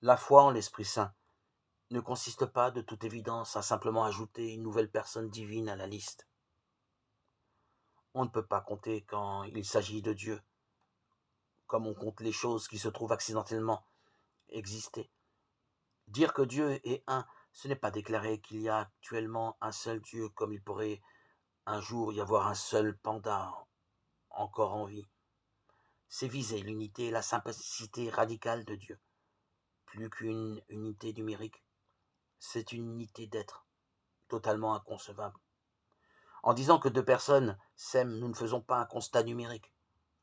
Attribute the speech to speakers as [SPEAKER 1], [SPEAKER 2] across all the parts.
[SPEAKER 1] La foi en l'Esprit Saint ne consiste pas, de toute évidence, à simplement ajouter une nouvelle personne divine à la liste. On ne peut pas compter quand il s'agit de Dieu, comme on compte les choses qui se trouvent accidentellement exister. Dire que Dieu est un, ce n'est pas déclarer qu'il y a actuellement un seul Dieu, comme il pourrait un jour y avoir un seul panda encore en vie. C'est viser l'unité et la simplicité radicale de Dieu, plus qu'une unité numérique. C'est une unité d'être, totalement inconcevable. En disant que deux personnes s'aiment, nous ne faisons pas un constat numérique.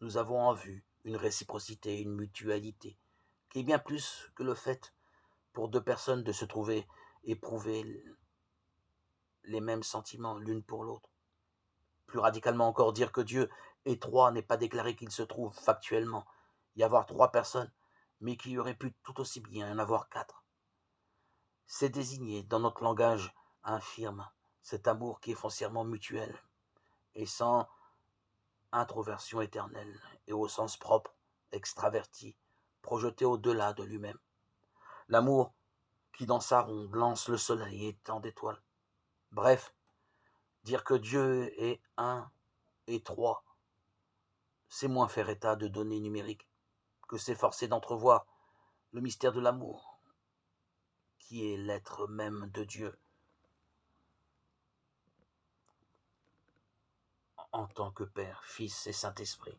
[SPEAKER 1] Nous avons en vue une réciprocité, une mutualité, qui est bien plus que le fait pour deux personnes de se trouver éprouver les mêmes sentiments l'une pour l'autre. Plus radicalement encore, dire que Dieu est trois n'est pas déclarer qu'il se trouve factuellement y avoir trois personnes, mais qu'il y aurait pu tout aussi bien en avoir quatre. C'est désigner dans notre langage infirme cet amour qui est foncièrement mutuel et sans introversion éternelle et au sens propre, extraverti, projeté au-delà de lui-même. L'amour qui dans sa ronde lance le soleil et tant d'étoiles. Bref, dire que Dieu est un et trois, c'est moins faire état de données numériques que s'efforcer d'entrevoir le mystère de l'amour, qui est l'être même de Dieu, en tant que Père, Fils et Saint-Esprit.